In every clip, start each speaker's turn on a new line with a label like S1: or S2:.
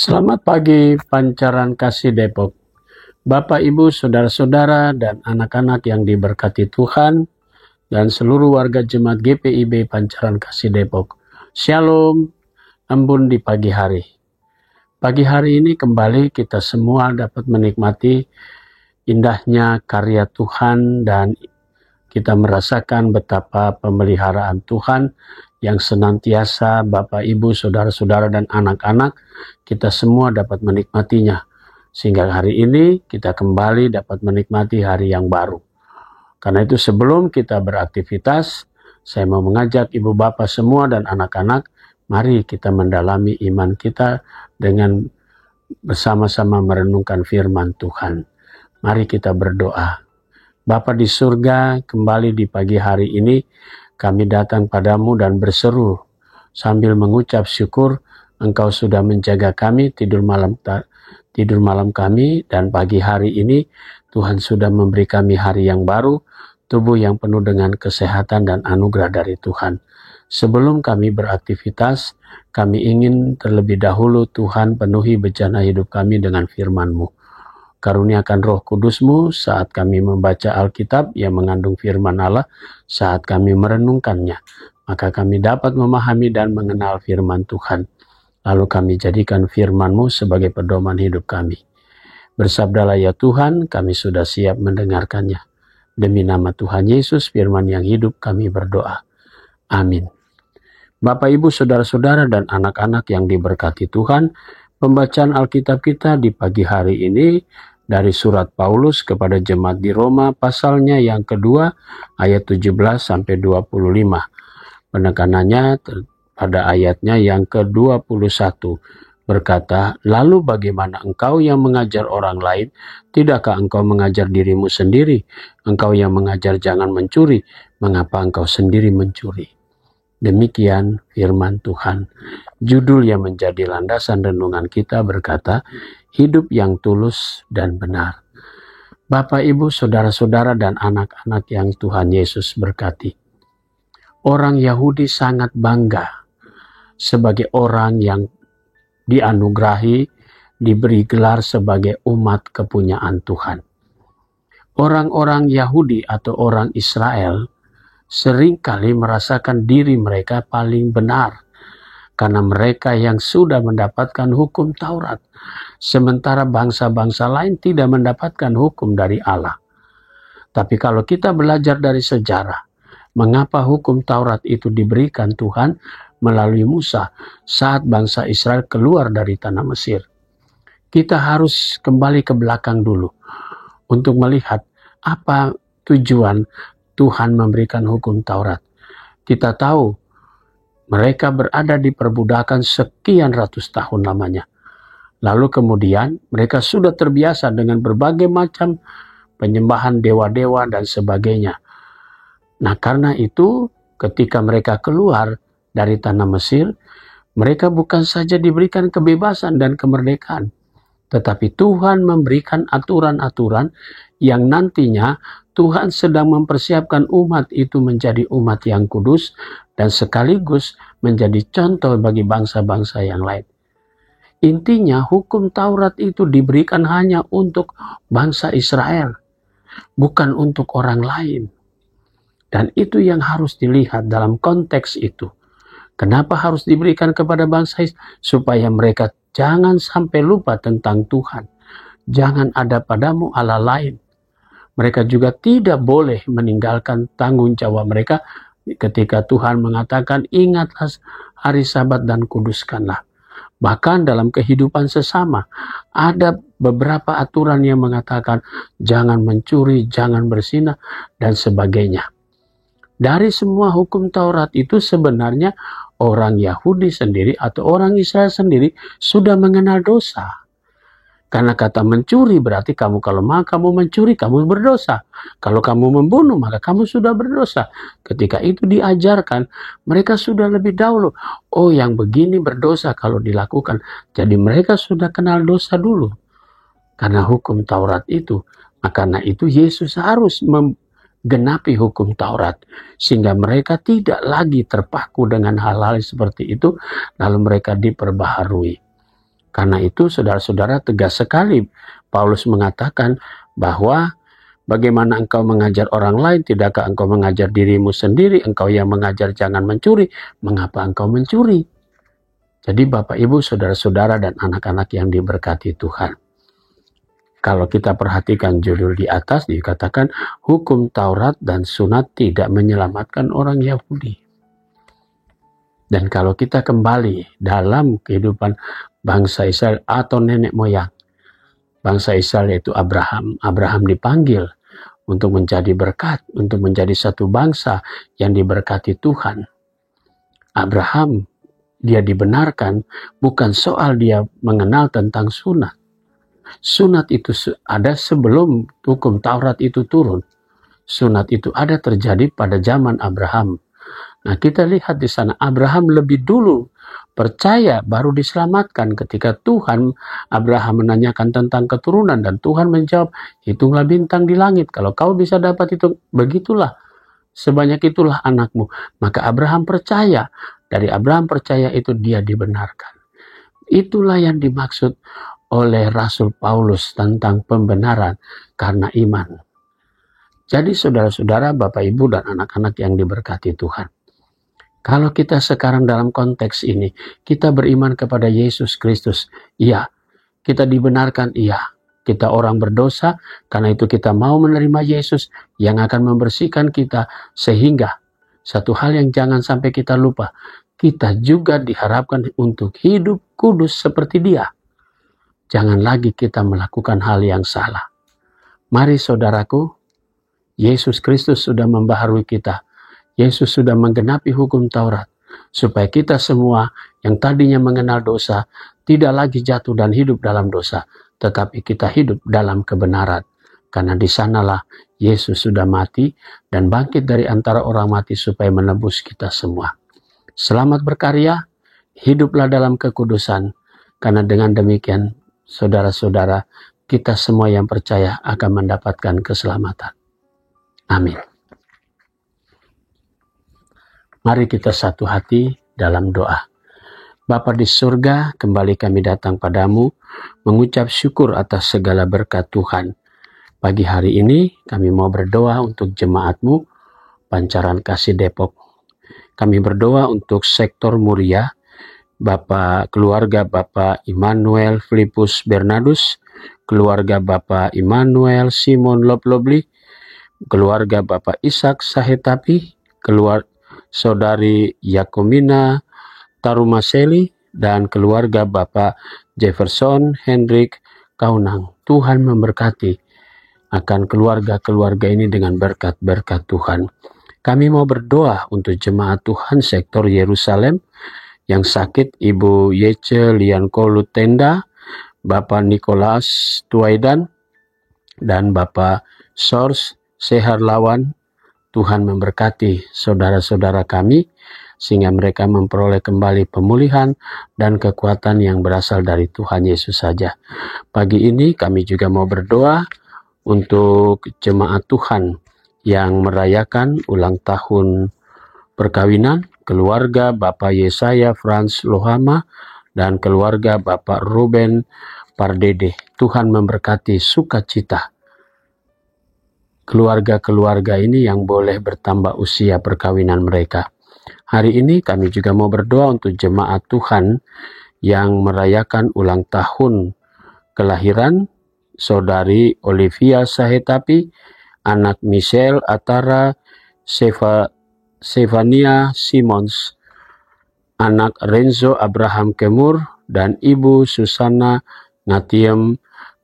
S1: Selamat pagi Pancaran Kasih Depok. Bapak, Ibu, Saudara-saudara, dan anak-anak yang diberkati Tuhan, dan seluruh warga jemaat GPIB Pancaran Kasih Depok. Shalom, embun di pagi hari. Pagi hari ini kembali kita semua dapat menikmati indahnya karya Tuhan dan kita merasakan betapa pemeliharaan Tuhan yang senantiasa Bapak, Ibu, Saudara-saudara, dan anak-anak kita semua dapat menikmatinya. Sehingga hari ini kita kembali dapat menikmati hari yang baru. Karena itu sebelum kita beraktivitas, saya mau mengajak Ibu Bapak semua dan anak-anak, mari kita mendalami iman kita dengan bersama-sama merenungkan firman Tuhan. Mari kita berdoa. Bapa di surga, kembali di pagi hari ini kami datang padamu dan berseru sambil mengucap syukur Engkau sudah menjaga kami tidur malam kami, dan pagi hari ini Tuhan sudah memberi kami hari yang baru, tubuh yang penuh dengan kesehatan dan anugerah dari Tuhan. Sebelum kami beraktivitas, kami ingin terlebih dahulu Tuhan penuhi bejana hidup kami dengan firman-Mu. Karuniakan Roh Kudus-Mu saat kami membaca Alkitab yang mengandung firman Allah, saat kami merenungkannya, maka kami dapat memahami dan mengenal firman Tuhan. Lalu kami jadikan firman-Mu sebagai pedoman hidup kami. Bersabdalah ya Tuhan, kami sudah siap mendengarkannya. Demi nama Tuhan Yesus, firman yang hidup, kami berdoa. Amin. Bapak, Ibu, Saudara-saudara, dan anak-anak yang diberkati Tuhan, pembacaan Alkitab kita di pagi hari ini dari surat Paulus kepada jemaat di Roma, pasalnya yang kedua, ayat 17-25. Penekanannya pada ayatnya yang ke-21 berkata, "Lalu bagaimana engkau yang mengajar orang lain? Tidakkah engkau mengajar dirimu sendiri? Engkau yang mengajar jangan mencuri, mengapa engkau sendiri mencuri?" Demikian firman Tuhan. Judul yang menjadi landasan renungan kita berkata, hidup yang tulus dan benar. Bapak, Ibu, Saudara-saudara, dan anak-anak yang Tuhan Yesus berkati. Orang Yahudi sangat bangga sebagai orang yang dianugerahi, diberi gelar sebagai umat kepunyaan Tuhan. Orang-orang Yahudi atau orang Israel seringkali merasakan diri mereka paling benar karena mereka yang sudah mendapatkan hukum Taurat, sementara bangsa-bangsa lain tidak mendapatkan hukum dari Allah. Tapi kalau kita belajar dari sejarah, mengapa hukum Taurat itu diberikan Tuhan melalui Musa saat bangsa Israel keluar dari tanah Mesir? Kita harus kembali ke belakang dulu untuk melihat apa tujuan Tuhan memberikan hukum Taurat. Kita tahu mereka berada di perbudakan sekian ratus tahun lamanya. Lalu kemudian mereka sudah terbiasa dengan berbagai macam penyembahan dewa-dewa dan sebagainya. Nah, karena itu ketika mereka keluar dari tanah Mesir, mereka bukan saja diberikan kebebasan dan kemerdekaan, tetapi Tuhan memberikan aturan-aturan yang nantinya Tuhan sedang mempersiapkan umat itu menjadi umat yang kudus dan sekaligus menjadi contoh bagi bangsa-bangsa yang lain. Intinya hukum Taurat itu diberikan hanya untuk bangsa Israel, bukan untuk orang lain. Dan itu yang harus dilihat dalam konteks itu. Kenapa harus diberikan kepada bangsa Israel? Supaya mereka jangan sampai lupa tentang Tuhan. Jangan ada padamu Allah lain. Mereka juga tidak boleh meninggalkan tanggung jawab mereka ketika Tuhan mengatakan, ingatlah hari Sabat dan kuduskanlah. Bahkan dalam kehidupan sesama, ada beberapa aturan yang mengatakan jangan mencuri, jangan berzina, dan sebagainya. Dari semua hukum Taurat itu sebenarnya orang Yahudi sendiri atau orang Israel sendiri sudah mengenal dosa. Karena kata mencuri berarti kamu kalau kamu mencuri kamu berdosa. Kalau kamu membunuh maka kamu sudah berdosa. Ketika itu diajarkan, mereka sudah lebih dahulu. Oh, yang begini berdosa kalau dilakukan. Jadi mereka sudah kenal dosa dulu. Karena hukum Taurat itu. Karena itu Yesus harus genapi hukum Taurat sehingga mereka tidak lagi terpaku dengan hal-hal seperti itu, lalu mereka diperbaharui. Karena itu saudara-saudara, tegas sekali Paulus mengatakan bahwa bagaimana engkau mengajar orang lain, tidakkah engkau mengajar dirimu sendiri? Engkau yang mengajar jangan mencuri, mengapa engkau mencuri? Jadi Bapak Ibu, saudara-saudara dan anak-anak yang diberkati Tuhan, kalau kita perhatikan judul di atas dikatakan hukum Taurat dan sunat tidak menyelamatkan orang Yahudi. Dan kalau kita kembali dalam kehidupan bangsa Israel atau nenek moyang bangsa Israel, yaitu Abraham. Abraham dipanggil untuk menjadi berkat, untuk menjadi satu bangsa yang diberkati Tuhan. Abraham, dia dibenarkan bukan soal dia mengenal tentang sunat. Sunat itu ada sebelum hukum Taurat itu turun. Sunat itu ada terjadi pada zaman Abraham. Nah, kita lihat di sana Abraham lebih dulu percaya baru diselamatkan ketika Tuhan Abraham menanyakan tentang keturunan dan Tuhan menjawab, hitunglah bintang di langit, kalau kau bisa dapat itu, begitulah, sebanyak itulah anakmu. Maka Abraham percaya, dari Abraham percaya itu dia dibenarkan. Itulah yang dimaksud oleh Rasul Paulus tentang pembenaran karena iman. Jadi saudara-saudara, Bapak Ibu dan anak-anak yang diberkati Tuhan, kalau kita sekarang dalam konteks ini, kita beriman kepada Yesus Kristus, iya. Kita dibenarkan, iya. Kita orang berdosa, karena itu kita mau menerima Yesus yang akan membersihkan kita. Sehingga, satu hal yang jangan sampai kita lupa, kita juga diharapkan untuk hidup kudus seperti Dia. Jangan lagi kita melakukan hal yang salah. Mari saudaraku, Yesus Kristus sudah membaharui kita. Yesus sudah menggenapi hukum Taurat, supaya kita semua yang tadinya mengenal dosa, tidak lagi jatuh dan hidup dalam dosa, tetapi kita hidup dalam kebenaran. Karena di sanalah Yesus sudah mati dan bangkit dari antara orang mati supaya menebus kita semua. Selamat berkarya, hiduplah dalam kekudusan, karena dengan demikian, saudara-saudara, kita semua yang percaya akan mendapatkan keselamatan. Amin. Mari kita satu hati dalam doa. Bapa di surga, kembali kami datang padamu, mengucap syukur atas segala berkat Tuhan. Pagi hari ini kami mau berdoa untuk jemaat-Mu, Pancaran Kasih Depok. Kami berdoa untuk sektor Muria, keluarga Bapak Immanuel Filipus Bernardus, keluarga Bapak Immanuel Simon Loblobli, keluarga Bapak Ishak Sahetapi, Saudari Yakomina Tarumaseli, dan keluarga Bapak Jefferson Hendrik Kaunang. Tuhan memberkati akan keluarga-keluarga ini dengan berkat-berkat Tuhan. Kami mau berdoa untuk jemaat Tuhan sektor Yerusalem yang sakit, Ibu Yece Liankolu Tenda, Bapak Nicholas Tuaidan, dan Bapak Sors Seharlawan. Tuhan memberkati saudara-saudara kami, sehingga mereka memperoleh kembali pemulihan dan kekuatan yang berasal dari Tuhan Yesus saja. Pagi ini kami juga mau berdoa untuk jemaat Tuhan yang merayakan ulang tahun perkawinan, keluarga Bapak Yesaya Franz Lohama, dan keluarga Bapak Ruben Pardede. Tuhan memberkati sukacita keluarga-keluarga ini yang boleh bertambah usia perkawinan mereka. Hari ini kami juga mau berdoa untuk jemaat Tuhan yang merayakan ulang tahun kelahiran Saudari Olivia Sahetapi, anak Michelle Atara Sevania Simons, anak Renzo Abraham Kemur, dan Ibu Susana Natiem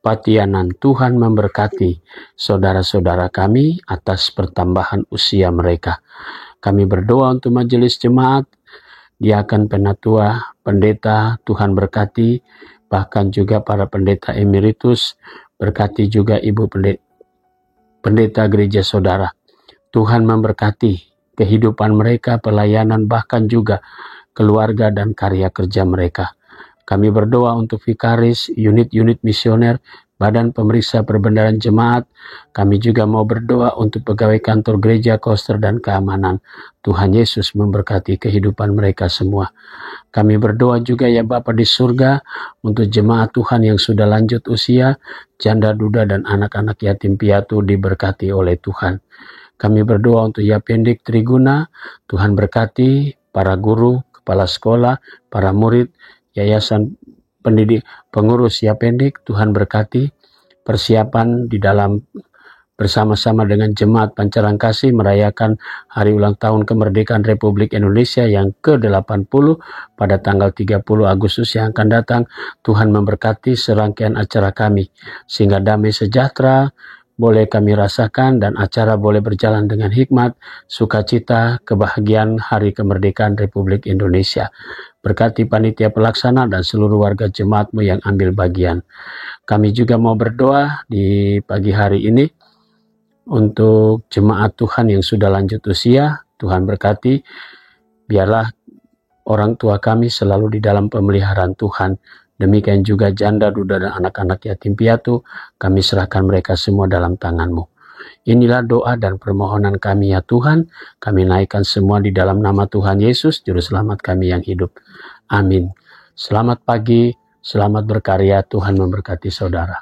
S1: Patianan. Tuhan memberkati saudara-saudara kami atas pertambahan usia mereka. Kami berdoa untuk majelis jemaat, diakan penatua, pendeta, Tuhan berkati, bahkan juga para pendeta emeritus, berkati juga Ibu pendeta gereja saudara. Tuhan memberkati kehidupan mereka, pelayanan, bahkan juga keluarga dan karya kerja mereka. Kami berdoa untuk vikaris, unit-unit misioner, Badan Pemeriksa Perbendaharaan Jemaat. Kami juga mau berdoa untuk pegawai kantor gereja, koster, dan keamanan. Tuhan Yesus memberkati kehidupan mereka semua. Kami berdoa juga ya Bapa di surga untuk jemaat Tuhan yang sudah lanjut usia, janda duda dan anak-anak yatim piatu diberkati oleh Tuhan. Kami berdoa untuk Yapendik Triguna, Tuhan berkati para guru, kepala sekolah, para murid, yayasan pendidik, pengurus Yapendik, Tuhan berkati persiapan di dalam bersama-sama dengan Jemaat Pancaran Kasih merayakan hari ulang tahun kemerdekaan Republik Indonesia yang ke-80 pada tanggal 30 Agustus yang akan datang. Tuhan memberkati serangkaian acara kami, sehingga damai sejahtera boleh kami rasakan dan acara boleh berjalan dengan hikmat, sukacita, kebahagiaan hari kemerdekaan Republik Indonesia. Berkati panitia pelaksana dan seluruh warga jemaatmu yang ambil bagian. Kami juga mau berdoa di pagi hari ini untuk jemaat Tuhan yang sudah lanjut usia. Tuhan berkati, biarlah orang tua kami selalu di dalam pemeliharaan Tuhan. Demikian juga janda, duda, dan anak-anak yatim piatu, kami serahkan mereka semua dalam tangan-Mu. Inilah doa dan permohonan kami ya Tuhan. Kami naikkan semua di dalam nama Tuhan Yesus, Juru Selamat kami yang hidup. Amin. Selamat pagi, selamat berkarya, Tuhan memberkati saudara.